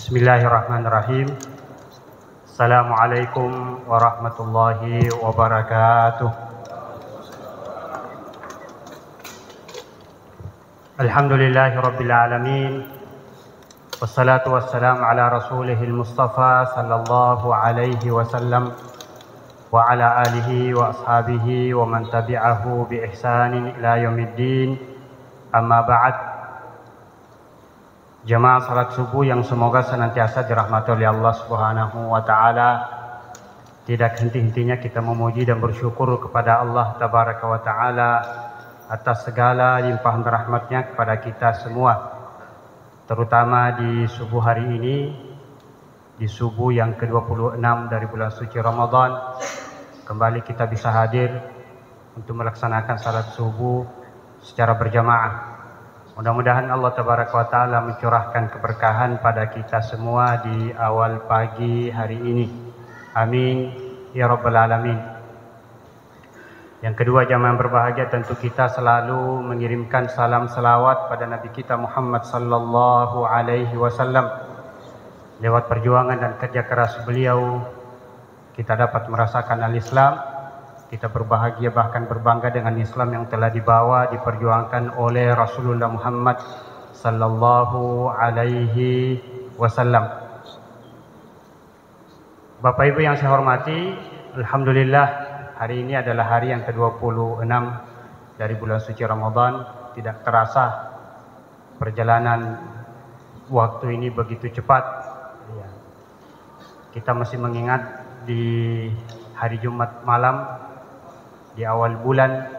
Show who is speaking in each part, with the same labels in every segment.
Speaker 1: Bismillahirrahmanirrahim. Assalamualaikum warahmatullahi wabarakatuh. Alhamdulillahi rabbil alamin. Wassalatu wassalamu ala rasulihil mustafa sallallahu alaihi wasallam wa ala alihi wa ashabihi wa man tabi'ahu bi ihsanin ila yaumiddin. Amma ba'd. Jamaah salat subuh yang semoga senantiasa dirahmati oleh Allah Subhanahu wa taala. Tidak henti-hentinya kita memuji dan bersyukur kepada Allah Tabaraka wa taala atas segala limpahan rahmatnya kepada kita semua. Terutama di subuh hari ini, di subuh yang ke-26 dari bulan suci Ramadan, kembali kita bisa hadir untuk melaksanakan salat subuh secara berjamaah. Mudah-mudahan Allah Tabaraka wa taala mencurahkan keberkahan pada kita semua di awal pagi hari ini. Amin ya rabbal alamin. Yang kedua, jamaah yang berbahagia, tentu kita selalu mengirimkan salam selawat pada Nabi kita Muhammad sallallahu alaihi wasallam. Lewat perjuangan dan kerja keras beliau, kita dapat merasakan al-Islam. Kita berbahagia bahkan berbangga dengan Islam yang telah dibawa, diperjuangkan oleh Rasulullah Muhammad sallallahu alaihi wasallam. Bapak Ibu yang saya hormati, alhamdulillah hari ini adalah hari yang ke-26 dari bulan suci Ramadan. Tidak terasa perjalanan waktu ini begitu cepat. Kita masih mengingat di hari Jumat malam, di awal bulan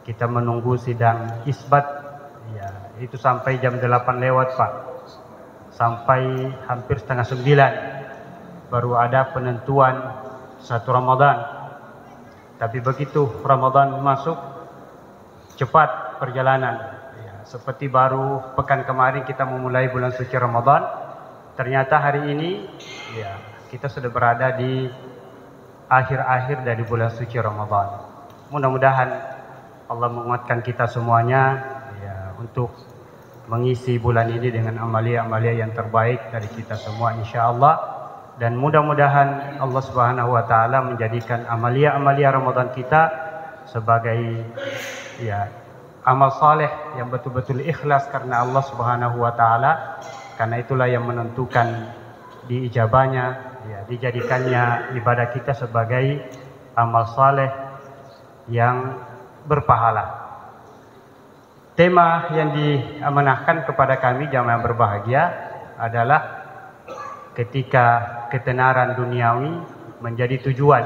Speaker 1: kita menunggu sidang isbat, ya, itu sampai jam 8 lewat Pak, sampai hampir setengah 9 baru ada penentuan 1 Ramadan. Tapi begitu Ramadan masuk, cepat perjalanan, ya, seperti baru pekan kemarin kita memulai bulan suci Ramadan, ternyata hari ini ya, kita sudah berada di akhir-akhir dari bulan suci Ramadan. Mudah-mudahan Allah menguatkan kita semuanya ya, untuk mengisi bulan ini dengan amalia-amalia yang terbaik dari kita semua insyaallah. Dan mudah-mudahan Allah Subhanahu wa taala menjadikan amalia-amalia Ramadan kita sebagai ya, amal saleh yang betul-betul ikhlas karena Allah Subhanahu wa taala. Karena itulah yang menentukan diijabahnya, ya, dijadikannya ibadah kita sebagai amal saleh yang berpahala. Tema yang diamanahkan kepada kami jamaah yang berbahagia adalah ketika ketenaran duniawi menjadi tujuan.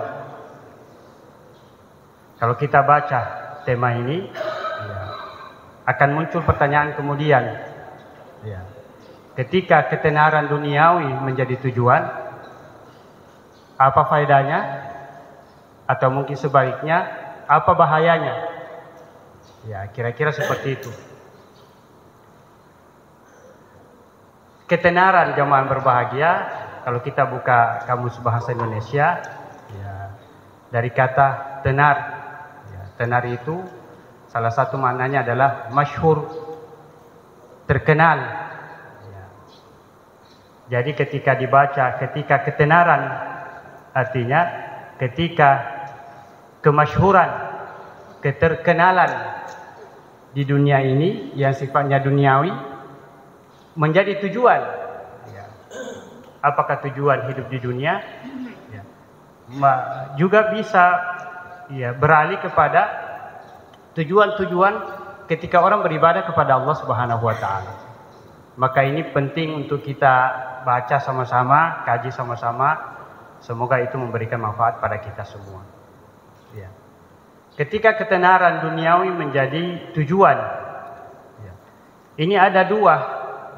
Speaker 1: Kalau kita baca tema ini, ya, akan muncul pertanyaan kemudian, ya, ketika ketenaran duniawi menjadi tujuan, apa faedahnya? Atau mungkin sebaliknya, apa bahayanya? Ya, kira-kira seperti itu. Ketenaran jamaah berbahagia, kalau kita buka kamus bahasa Indonesia, ya, dari kata tenar. Ya, tenar itu salah satu maknanya adalah masyhur, terkenal. Ya. Jadi ketika dibaca, ketika ketenaran, artinya ketika kemasyhuran, keterkenalan di dunia ini yang sifatnya duniawi menjadi tujuan. Ya. Apakah tujuan hidup di dunia? Ya. Juga bisa ya, beralih kepada tujuan-tujuan ketika orang beribadah kepada Allah Subhanahu wa taala. Maka ini penting untuk kita baca sama-sama, kaji sama-sama. Semoga itu memberikan manfaat pada kita semua. Ya. Ketika ketenaran duniawi menjadi tujuan, ya, ini ada dua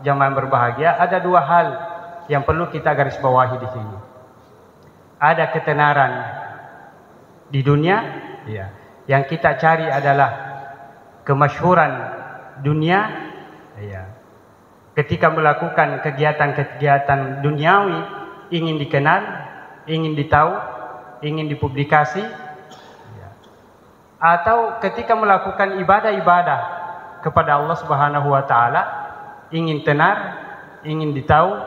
Speaker 1: jamaah yang berbahagia, ada dua hal yang perlu kita garis bawahi di sini. Ada ketenaran di dunia, ya, yang kita cari adalah kemasyhuran dunia, ya. Ketika melakukan kegiatan-kegiatan duniawi, ingin dikenal, ingin ditahu, ingin dipublikasi, atau ketika melakukan ibadah-ibadah kepada Allah Subhanahu wa taala, ingin tenar, ingin ditahu,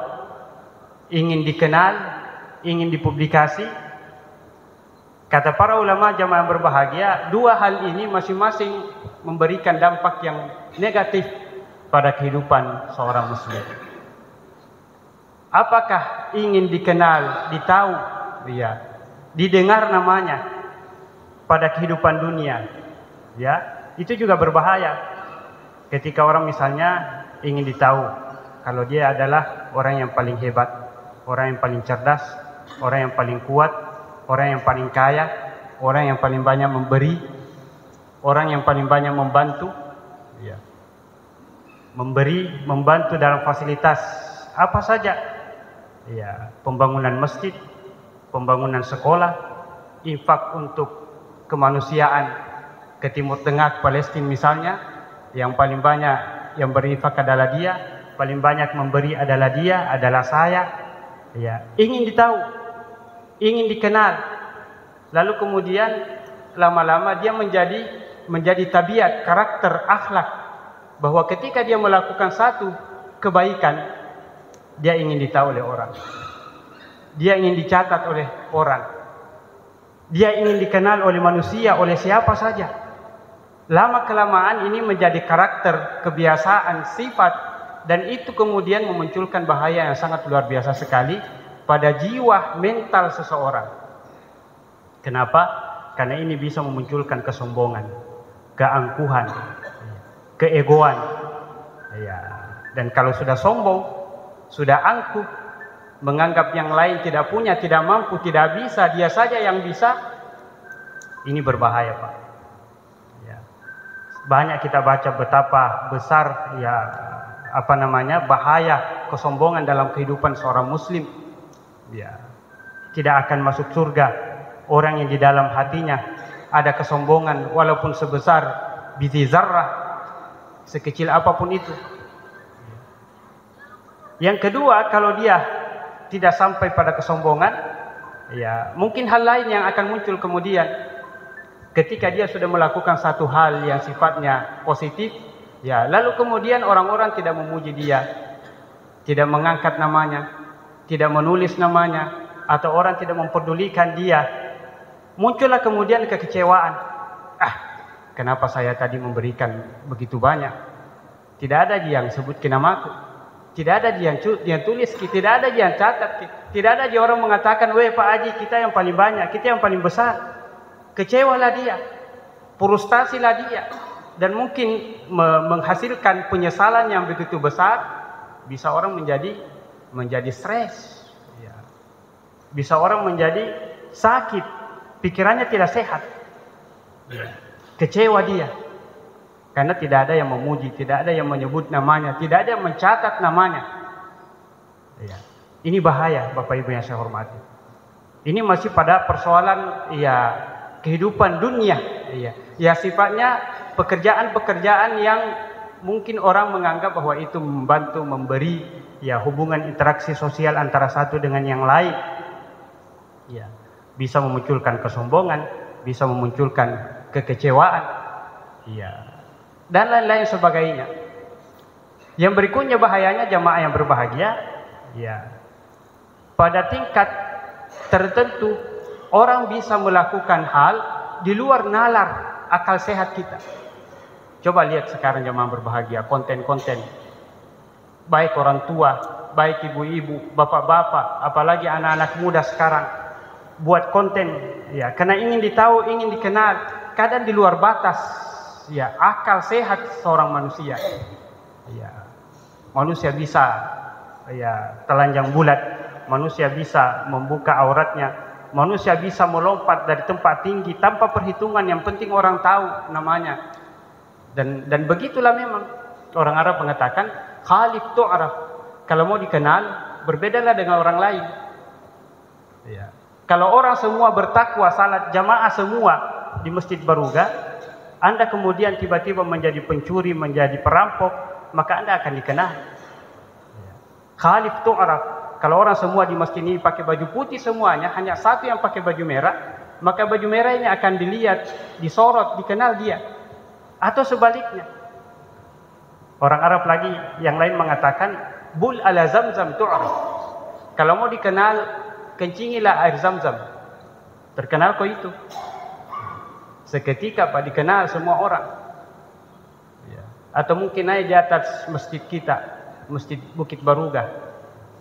Speaker 1: ingin dikenal, ingin dipublikasi. Kata para ulama jamaah yang berbahagia, dua hal ini masing-masing memberikan dampak yang negatif pada kehidupan seorang muslim. Apakah ingin dikenal, ditahu, ya, didengar namanya pada kehidupan dunia, ya, itu juga berbahaya. Ketika orang misalnya ingin ditahu kalau dia adalah orang yang paling hebat, orang yang paling cerdas, orang yang paling kuat, orang yang paling kaya, orang yang paling banyak memberi, orang yang paling banyak membantu, ya, memberi, membantu dalam fasilitas apa saja, ya, pembangunan masjid, pembangunan sekolah, infak untuk kemanusiaan ke Timur Tengah, Palestina misalnya, yang paling banyak yang berinfak adalah dia, paling banyak memberi adalah dia, adalah saya, ya, ingin ditahu, ingin dikenal, lalu kemudian lama-lama dia menjadi tabiat, karakter, akhlak, bahwa ketika dia melakukan satu kebaikan, dia ingin ditahu oleh orang, dia ingin dicatat oleh orang, dia ingin dikenal oleh manusia, oleh siapa saja. Lama kelamaan ini menjadi karakter, kebiasaan, sifat, dan itu kemudian memunculkan bahaya yang sangat luar biasa sekali pada jiwa mental seseorang. Kenapa? Karena ini bisa memunculkan kesombongan, keangkuhan, keegoan. Ya. Dan kalau sudah sombong, sudah angkuh, menganggap yang lain tidak punya, tidak mampu, tidak bisa, dia saja yang bisa, ini berbahaya, Pak. Ya. Banyak kita baca betapa besar, ya, bahaya kesombongan dalam kehidupan seorang muslim. Ya. Tidak akan masuk surga orang yang di dalam hatinya ada kesombongan walaupun sebesar biji zarrah, sekecil apapun itu. Yang kedua, kalau dia tidak sampai pada kesombongan, ya, mungkin hal lain yang akan muncul kemudian ketika dia sudah melakukan satu hal yang sifatnya positif, ya, lalu kemudian orang-orang tidak memuji dia, tidak mengangkat namanya, tidak menulis namanya, atau orang tidak memperdulikan dia, muncullah kemudian kekecewaan. Kenapa saya tadi memberikan begitu banyak? Tidak ada dia yang sebutkan namaku, tidak ada dia yang tulis, tidak ada dia yang catat, tidak ada dia orang mengatakan, weh Pak Haji, kita yang paling banyak, kita yang paling besar. Kecewalah dia, frustasilah dia, dan mungkin menghasilkan penyesalan yang begitu besar. Bisa orang menjadi stres, ya. Bisa orang menjadi sakit, pikirannya tidak sehat, ya. Kecewa dia karena tidak ada yang memuji, tidak ada yang menyebut namanya, tidak ada yang mencatat namanya, ya. Ini bahaya, Bapak Ibu yang saya hormati. Ini masih pada persoalan, ya, kehidupan dunia, ya, sifatnya pekerjaan-pekerjaan yang mungkin orang menganggap bahwa itu membantu, memberi, ya, hubungan interaksi sosial antara satu dengan yang lain, ya, bisa memunculkan kesombongan, bisa memunculkan kekecewaan, ya, dan lain-lain sebagainya. Yang berikutnya bahayanya jamaah yang berbahagia, ya, pada tingkat tertentu orang bisa melakukan hal di luar nalar akal sehat kita. Coba lihat sekarang jamaah berbahagia, konten-konten, baik orang tua, baik ibu-ibu, bapak-bapak, apalagi anak-anak muda sekarang buat konten, ya, karena ingin ditahu, ingin dikenal, kadang di luar batas, ya, akal sehat seorang manusia. Ya, manusia bisa, ya, telanjang bulat, manusia bisa membuka auratnya, manusia bisa melompat dari tempat tinggi tanpa perhitungan, yang penting orang tahu namanya. Dan begitulah memang orang Arab mengatakan khalif tu'raf, kalau mau dikenal berbedalah dengan orang lain, ya. Kalau orang semua bertakwa, salat jamaah semua di Masjid Baruga, Anda kemudian tiba-tiba menjadi pencuri, menjadi perampok, maka Anda akan dikenal, ya. Khalif tu'raf, kalau orang semua di masjid ini pakai baju putih semuanya, hanya satu yang pakai baju merah, maka baju merah ini akan dilihat, disorot, dikenal dia. Atau sebaliknya, orang Arab lagi yang lain mengatakan bul ala zamzam tu'raf, Kalau mau dikenal, kencingilah air Zam-Zam. Terkenal kok itu. Seketika Pak dikenal semua orang. Ya. Atau mungkin naik di atas masjid kita, Masjid Bukit Baruga.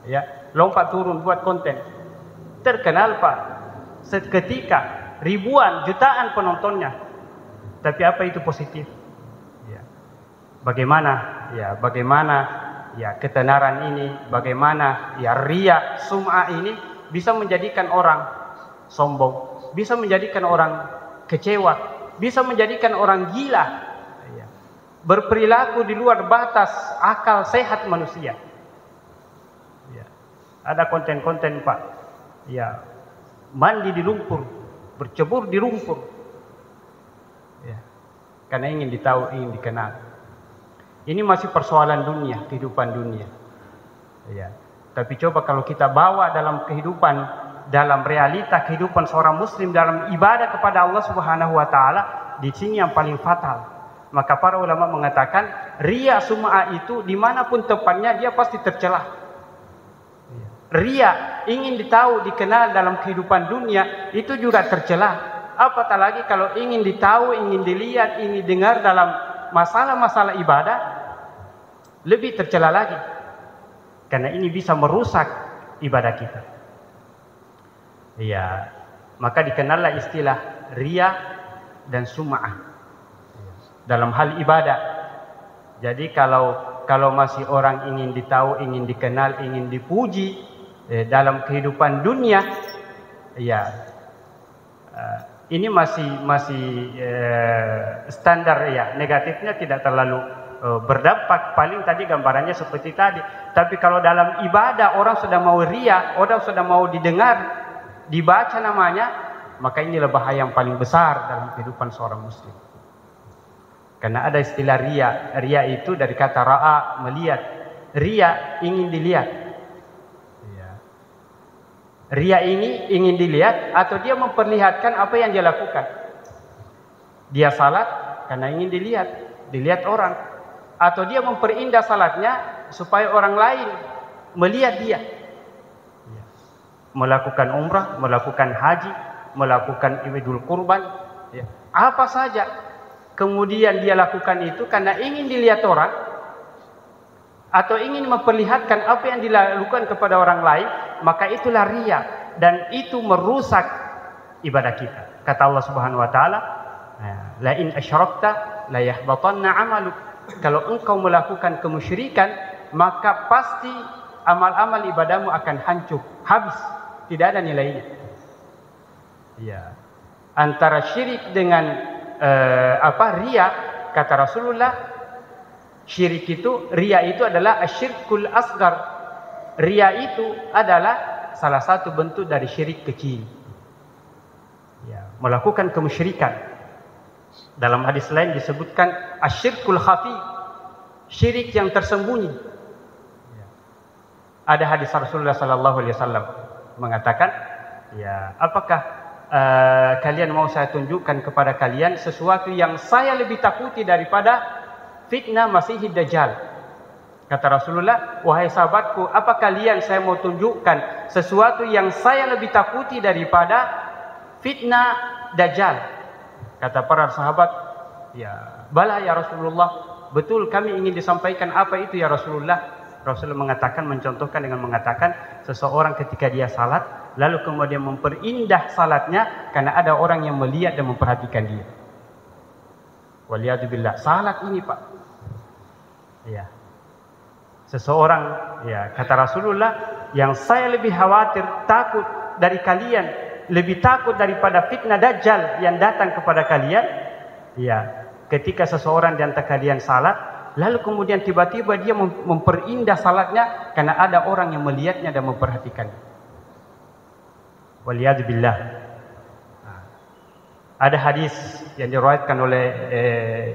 Speaker 1: Ya, lompat turun buat konten. Terkenal Pak. Seketika ribuan, jutaan penontonnya. Tapi apa itu positif? Ya. Bagaimana ya ketenaran ini, bagaimana ya riya, sum'ah ini bisa menjadikan orang sombong, bisa menjadikan orang kecewa, bisa menjadikan orang gila, ya, berperilaku di luar batas akal sehat manusia. Ya. Ada konten-konten Pak, ya, mandi di lumpur, bercebur di lumpur, ya, karena ingin ditahu, ingin dikenal. Ini masih persoalan dunia, kehidupan dunia. Ya. Tapi coba kalau kita bawa dalam kehidupan, dalam realita kehidupan seorang muslim dalam ibadah kepada Allah Subhanahu wa taala, di sini yang paling fatal. Maka para ulama mengatakan riya sum'ah itu dimanapun tempatnya dia pasti tercela. Riya ingin ditahu, dikenal dalam kehidupan dunia itu juga tercela. Apatah lagi kalau ingin ditahu, ingin dilihat, ingin dengar dalam masalah-masalah ibadah, lebih tercela lagi. Karena ini bisa merusak ibadah kita. Ya, maka dikenallah istilah riya dan sum'ah dalam hal ibadah. Jadi kalau masih orang ingin ditahu, ingin dikenal, ingin dipuji dalam kehidupan dunia, ya ini masih standar ya, negatifnya tidak terlalu berdampak. Paling tadi gambarannya seperti tadi. Tapi kalau dalam ibadah orang sudah mau riya, orang sudah mau didengar, dibaca namanya, maka inilah bahaya yang paling besar dalam kehidupan seorang muslim. Karena ada istilah riya. Riya itu dari kata ra'a, melihat. Riya ingin dilihat. Riya ini ingin dilihat atau dia memperlihatkan apa yang dia lakukan. Dia salat karena ingin dilihat orang. Atau dia memperindah salatnya supaya orang lain melihat dia. Melakukan umrah, melakukan haji, melakukan idul kurban, ya. Apa saja. Kemudian dia lakukan itu karena ingin dilihat orang. Atau ingin memperlihatkan apa yang dilakukan kepada orang lain, maka itulah riya, dan itu merusak ibadah kita. Kata Allah Subhanahu wa taala, la in asyrakta la yahbatanna 'amaluk. Kalau engkau melakukan kemusyrikan, maka pasti amal-amal ibadahmu akan hancur, habis, tidak ada nilainya. Ya. Antara syirik dengan riya, kata Rasulullah, syirik itu, riya itu adalah asyirkul asgar. Riya itu adalah salah satu bentuk dari syirik kecil. Ya, melakukan kemusyrikan. Dalam hadis lain disebutkan asyirkul khafi, syirik yang tersembunyi. Ya. Ada hadis Rasulullah sallallahu alaihi wasallam mengatakan, ya, apakah kalian mau saya tunjukkan kepada kalian sesuatu yang saya lebih takuti daripada fitnah Masihid Dajjal? Kata Rasulullah, wahai sahabatku, apa kalian saya mau tunjukkan sesuatu yang saya lebih takuti daripada fitnah Dajjal? Kata para sahabat, ya, bala ya Rasulullah, betul kami ingin disampaikan apa itu ya Rasulullah. Rasulullah mengatakan, mencontohkan dengan mengatakan, seseorang ketika dia salat, lalu kemudian memperindah salatnya karena ada orang yang melihat dan memperhatikan dia. Waliyadzubillah, salat ini Pak, ya, seseorang, ya, kata Rasulullah, yang saya lebih khawatir, takut dari kalian, lebih takut daripada fitnah Dajjal yang datang kepada kalian, ya, ketika seseorang di antara kalian salat, lalu kemudian tiba-tiba dia memperindah salatnya karena ada orang yang melihatnya dan memperhatikannya. Waliyadzubillah. Ada hadis yang diriwayatkan oleh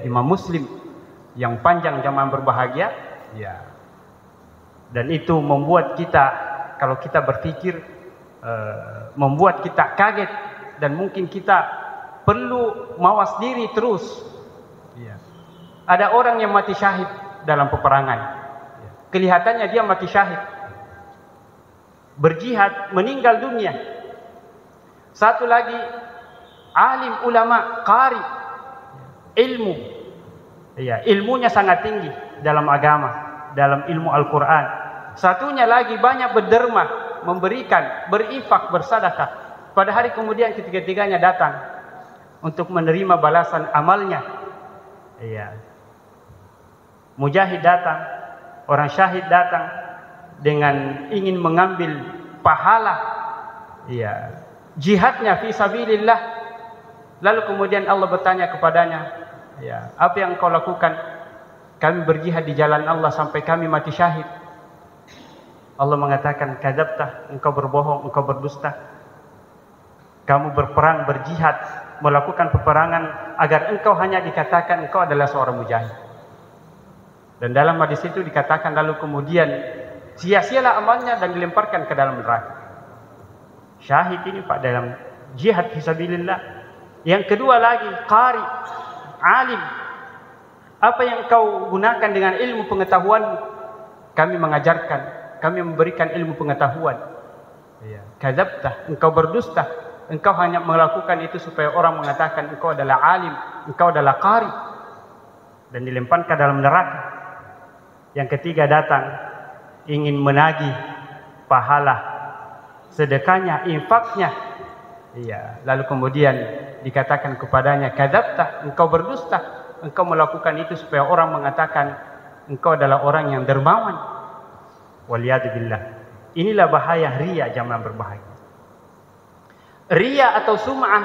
Speaker 1: Imam Muslim yang panjang, jamaah berbahagia, ya. Dan itu membuat kita, kalau kita berpikir, membuat kita kaget dan mungkin kita perlu mawas diri terus. Ya. Ada orang yang mati syahid dalam peperangan. Kelihatannya dia mati syahid. berjihad, meninggal dunia. Satu lagi alim ulama, qari, ilmu. Ya, ilmunya sangat tinggi dalam agama, dalam ilmu Al-Quran. Satunya lagi banyak berderma, memberikan, berinfak, bersedekah. Pada hari kemudian ketiga-tiganya datang untuk menerima balasan amalnya. Ya. Mujahid datang, orang syahid datang dengan ingin mengambil pahala, ya, jihadnya fi sabilillah. Lalu kemudian Allah bertanya kepadanya, ya, apa yang kau lakukan? Kami berjihad di jalan Allah sampai kami mati syahid. Allah mengatakan, kadzabta, engkau berbohong, engkau berdusta. Kamu berperang, berjihad, melakukan peperangan agar engkau hanya dikatakan engkau adalah seorang mujahid. Dan dalam hadis itu dikatakan lalu kemudian sia-sialah amalnya dan dilemparkan ke dalam neraka. Syahid ini Pak dalam jihad fisabilillah. Yang kedua lagi qari, alim. Apa yang kau gunakan dengan ilmu pengetahuan? Kami mengajarkan, kami memberikan ilmu pengetahuan. Ya. Kadzabta, engkau berdusta. Engkau hanya melakukan itu supaya orang mengatakan engkau adalah alim, engkau adalah qari, dan dilemparkan ke dalam neraka. Yang ketiga datang ingin menagih pahala sedekahnya, infaknya. Iya, lalu kemudian dikatakan kepadanya, kadzabta, engkau berdusta, engkau melakukan itu supaya orang mengatakan engkau adalah orang yang dermawan. Waliyadzubillah. Inilah bahaya riya, jamaah berbahagia. Riya atau sum'ah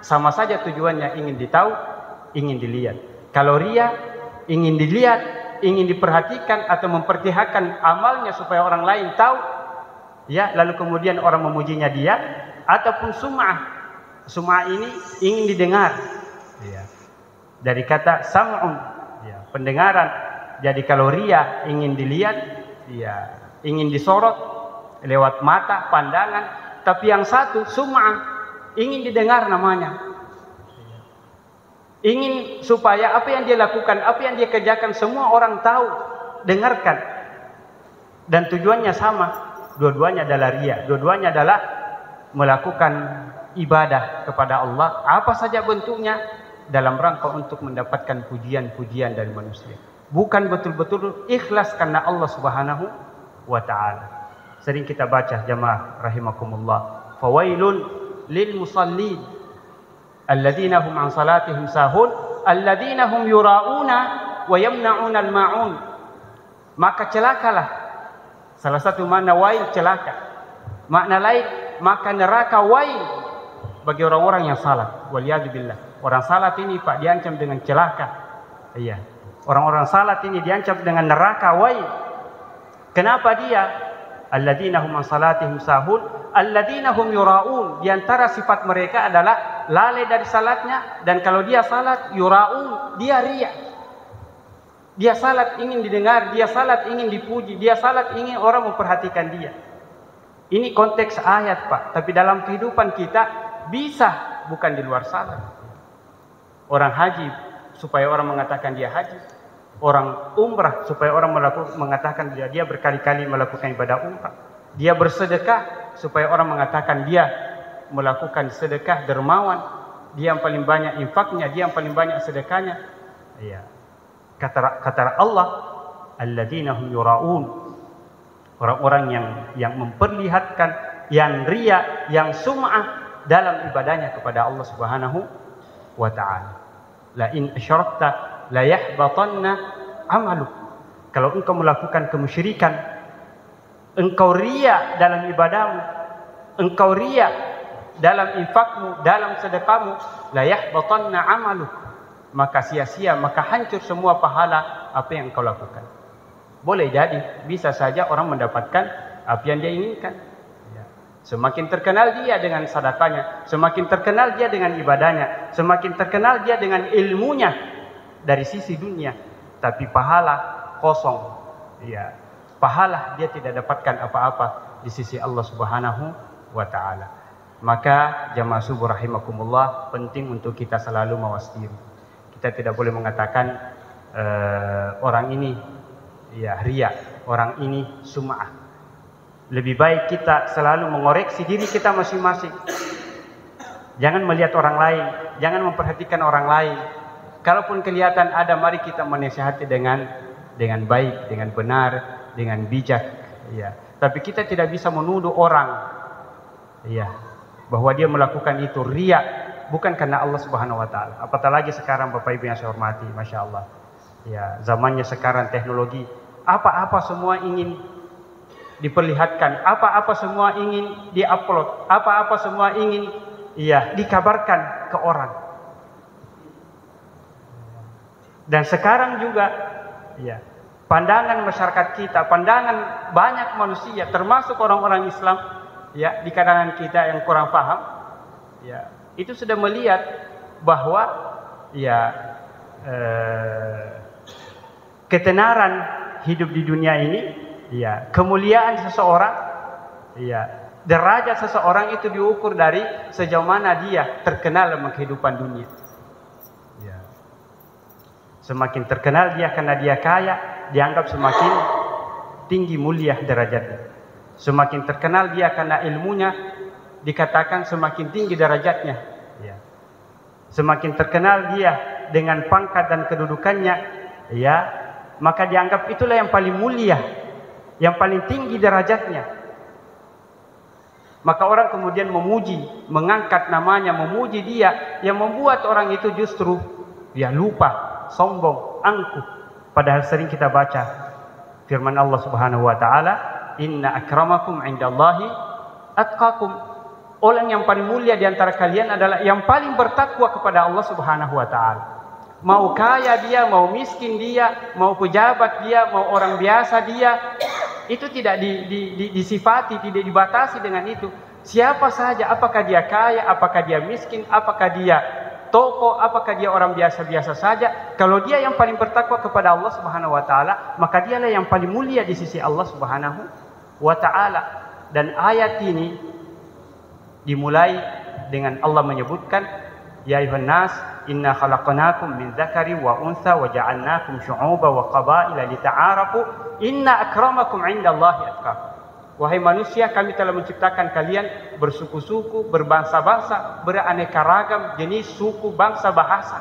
Speaker 1: sama saja tujuannya ingin ditahu, ingin dilihat. Kalau riya ingin dilihat, ingin diperhatikan atau memperlihatkan amalnya supaya orang lain tahu, ya, lalu kemudian orang memujinya dia, ataupun sum'ah. Sum'ah ini ingin didengar. Ya. Dari kata sam'un, ya, pendengaran. Jadi kalau riya ingin dilihat, ya, ingin disorot lewat mata, pandangan. Tapi yang satu sum'ah ingin didengar namanya. Ingin supaya apa yang dia lakukan, apa yang dia kerjakan semua orang tahu, dengarkan. Dan tujuannya sama. Dua-duanya adalah riya. Dua-duanya adalah melakukan ibadah kepada Allah, apa saja bentuknya, dalam rangka untuk mendapatkan pujian-pujian dari manusia. Bukan betul-betul ikhlas karena Allah Subhanahu wa ta'ala. Sering kita baca jamaah rahimakumullah, fawailun lil musallin alladzina hum an salatihim sahun alladzina hum yura'una wa yamna'una al-ma'un. Maka celakalah. Salah satu makna wail, celaka. Makna lain, maka neraka wail bagi orang-orang yang salat. Waliyadzubillah. Orang salat ini Pak diancam dengan celaka. Iya. Orang-orang salat ini diancam dengan neraka wail. Kenapa dia? Alladzina hum an salatihim sahun, alladzina hum yura'un. Di antara sifat mereka adalah lalai dari salatnya, dan kalau dia salat yura'un, dia riya. Dia salat ingin didengar, dia salat ingin dipuji, dia salat ingin orang memperhatikan dia. Ini konteks ayat Pak, tapi dalam kehidupan kita bisa, bukan di luar salat. Orang haji supaya orang mengatakan dia haji. Orang umrah supaya orang mengatakan dia berkali-kali melakukan ibadah umrah. Dia bersedekah supaya orang mengatakan dia melakukan sedekah dermawan. Dia yang paling banyak infaknya, dia yang paling banyak sedekahnya. Iya. Kata Allah, alladzina hum yura'un. Orang-orang yang memperlihatkan, yang riya, yang sum'ah dalam ibadahnya kepada Allah Subhanahu wa ta'ala. La in asyrakta la yahbatanna amaluk. Kalau engkau melakukan kemusyrikan, engkau riya dalam ibadahmu, engkau riya dalam infakmu, dalam sedekahmu, la yahbatanna amaluk, maka sia-sia, maka hancur semua pahala apa yang engkau lakukan. Boleh jadi, bisa saja orang mendapatkan apa yang dia inginkan. Semakin terkenal dia dengan sedekahnya, semakin terkenal dia dengan ibadahnya, semakin terkenal dia dengan ilmunya dari sisi dunia, tapi pahala kosong. Ya, pahala dia tidak dapatkan apa-apa di sisi Allah Subhanahu wa ta'ala. Maka jamaah subuh rahimakumullah, penting untuk kita selalu mawas diri. Kita tidak boleh mengatakan orang ini ya riya, orang ini sum'ah. Lebih baik kita selalu mengoreksi diri kita masing-masing. Jangan melihat orang lain, jangan memperhatikan orang lain. Kalaupun kelihatan ada, mari kita menasihati dengan baik, dengan benar, dengan bijak. Ya. Tapi kita tidak bisa menuduh orang, ya, bahwa dia melakukan itu riya, bukan karena Allah Subhanahu Wa Taala. Apatah lagi sekarang, Bapak Ibu yang saya hormati, masya Allah. Ya, zamannya sekarang teknologi, apa-apa semua ingin diperlihatkan, apa-apa semua ingin diupload, apa-apa semua ingin dikabarkan ke orang. Dan sekarang juga pandangan masyarakat kita, pandangan banyak manusia termasuk orang-orang Islam di kalangan kita yang kurang paham, itu sudah melihat bahwa ketenaran hidup di dunia ini, kemuliaan seseorang, derajat seseorang itu diukur dari sejauh mana dia terkenal dalam kehidupan dunia. Semakin terkenal dia karena dia kaya, dianggap semakin tinggi mulia derajatnya. Semakin terkenal dia karena ilmunya, dikatakan semakin tinggi derajatnya. Semakin terkenal dia dengan pangkat dan kedudukannya, maka dianggap itulah yang paling mulia, yang paling tinggi derajatnya. Maka orang kemudian memuji, mengangkat namanya, memuji dia, yang membuat orang itu justru lupa, sombong, angkuh. Padahal sering kita baca firman Allah Subhanahu Wa Taala, Inna akramakum indallahi atqakum. Orang yang paling mulia di antara kalian adalah yang paling bertakwa kepada Allah Subhanahu Wa Taala. Mau kaya dia, mau miskin dia, mau pejabat dia, mau orang biasa dia, itu tidak disifati, tidak dibatasi dengan itu. Siapa saja, apakah dia kaya, apakah dia miskin, apakah dia tokoh, apakah dia orang biasa-biasa saja, kalau dia yang paling bertakwa kepada Allah Subhanahu Wa Taala, maka dialah yang paling mulia di sisi Allah Subhanahu Wa Taala. Dan ayat ini dimulai dengan Allah menyebutkan, Ya ayuhan nas, inna khalaqnakum min dzakari wa untha wa ja'alnakum syu'uban wa qabaila lita'arafu, inna akramakum 'indallahi atqakum. Wahai manusia, kami telah menciptakan kalian bersuku-suku, berbangsa-bangsa, beraneka ragam jenis suku, bangsa, bahasa.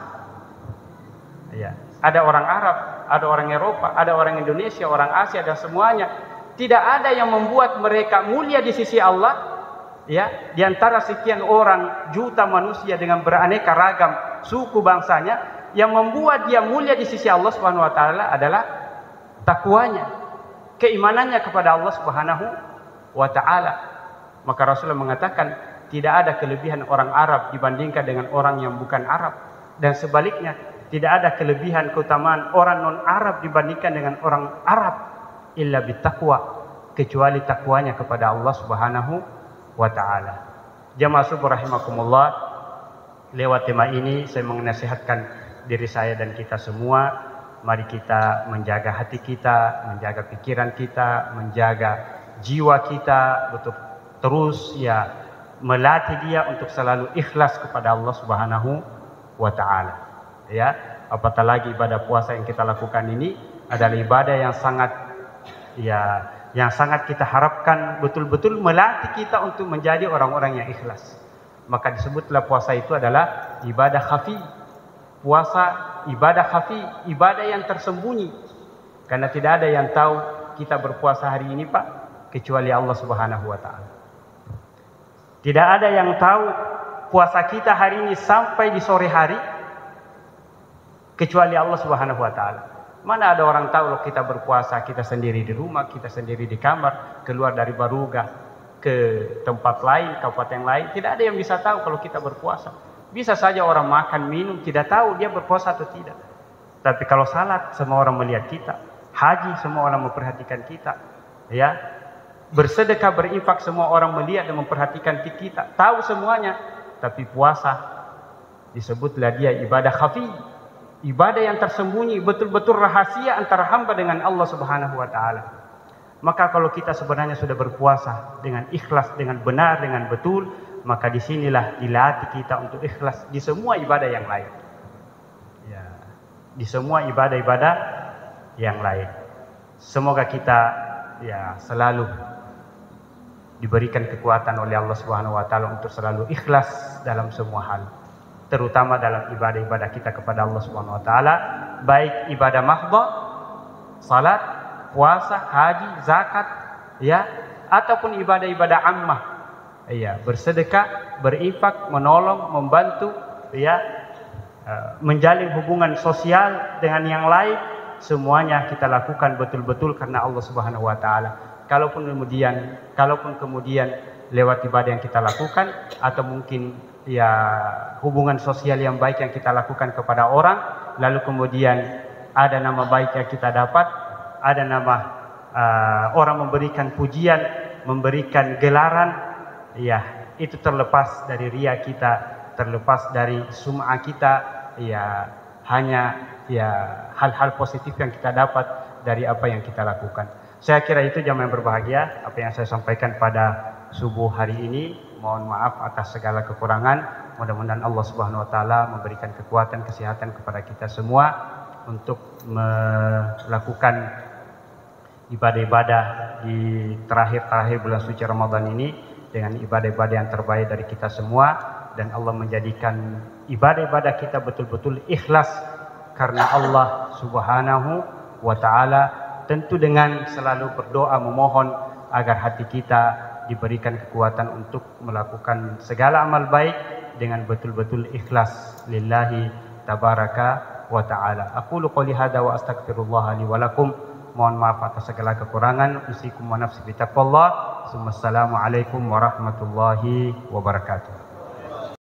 Speaker 1: Ada orang Arab, ada orang Eropa, ada orang Indonesia, orang Asia, dan semuanya. Tidak ada yang membuat mereka mulia di sisi Allah. Di antara sekian orang juta manusia dengan beraneka ragam suku bangsanya, yang membuat dia mulia di sisi Allah Subhanahu Wa Taala adalah takwanya, keimanannya kepada Allah Subhanahu Wa Taala. Maka Rasulullah mengatakan tidak ada kelebihan orang Arab dibandingkan dengan orang yang bukan Arab, dan sebaliknya tidak ada kelebihan keutamaan orang non Arab dibandingkan dengan orang Arab illa bittaqwa, kecuali takwanya kepada Allah Subhanahu Wa Ta'ala. Jamaah subuh rahimakumullah, lewat tema ini saya menasihatkan diri saya dan kita semua, mari kita menjaga hati kita, menjaga pikiran kita, menjaga jiwa kita, betul terus melatih dia untuk selalu ikhlas kepada Allah Subhanahu Wa Ta'ala. Apatah lagi ibadah puasa yang kita lakukan ini adalah ibadah yang sangat kita harapkan betul-betul melatih kita untuk menjadi orang-orang yang ikhlas. Maka disebutlah puasa itu adalah ibadah khafi. Puasa ibadah khafi, ibadah yang tersembunyi. Karena tidak ada yang tahu kita berpuasa hari ini, Pak, kecuali Allah Subhanahu Wa Ta'ala. Tidak ada yang tahu puasa kita hari ini sampai di sore hari kecuali Allah Subhanahu Wa Ta'ala. Mana ada orang tahu kalau kita berpuasa, kita sendiri di rumah, kita sendiri di kamar, keluar dari Barugah ke tempat lain, kabupaten lain, tidak ada yang bisa tahu kalau kita berpuasa. Bisa saja orang makan, minum, tidak tahu dia berpuasa atau tidak. Tapi kalau salat, semua orang melihat kita. Haji, semua orang memperhatikan kita. Bersedekah, berinfak, semua orang melihat dan memperhatikan kita. Tahu semuanya. Tapi puasa disebutlah dia ibadah khafi, ibadah yang tersembunyi, betul-betul rahasia antara hamba dengan Allah Subhanahu Wa Ta'ala. Maka kalau kita sebenarnya sudah berpuasa dengan ikhlas, dengan benar, dengan betul, maka disinilah dilatih kita untuk ikhlas di semua ibadah yang lain. Di semua ibadah-ibadah yang lain. Semoga kita selalu diberikan kekuatan oleh Allah Subhanahu wa taala untuk selalu ikhlas dalam semua hal, terutama dalam ibadah-ibadah kita kepada Allah Subhanahu wa taala, baik ibadah mahdhah, salat, puasa, haji, zakat, ya, ataupun ibadah-ibadah ammah, ya, bersedekah, berinfak, menolong, membantu, ya, menjalin hubungan sosial dengan yang lain, semuanya kita lakukan betul-betul karena Allah Subhanahu wa taala. Kalaupun kemudian lewat ibadah yang kita lakukan, atau mungkin ya hubungan sosial yang baik yang kita lakukan kepada orang, lalu kemudian ada nama baik yang kita dapat, ada nama orang memberikan pujian, memberikan gelaran, ya, itu terlepas dari ria kita, terlepas dari sum'ah kita, ya, hanya ya hal-hal positif yang kita dapat dari apa yang kita lakukan. Saya kira itu jamaah yang berbahagia apa yang saya sampaikan pada subuh hari ini. Mohon maaf atas segala kekurangan. Mudah-mudahan Allah Subhanahu wa taala memberikan kekuatan, kesehatan kepada kita semua untuk melakukan ibadah-ibadah di terakhir bulan suci Ramadan ini dengan ibadah-ibadah yang terbaik dari kita semua, dan Allah menjadikan ibadah-ibadah kita betul-betul ikhlas karena Allah Subhanahu wa taala, tentu dengan selalu berdoa memohon agar hati kita diberikan kekuatan untuk melakukan segala amal baik dengan betul-betul ikhlas lillahi tabaraka wa ta'ala. Aqulu qouli hadza wa astaghfirullah li wa lakum. Mohon maaf atas segala kekurangan. Usikum wa nafsi bi taqwallah. Assalamualaikum warahmatullahi wabarakatuh.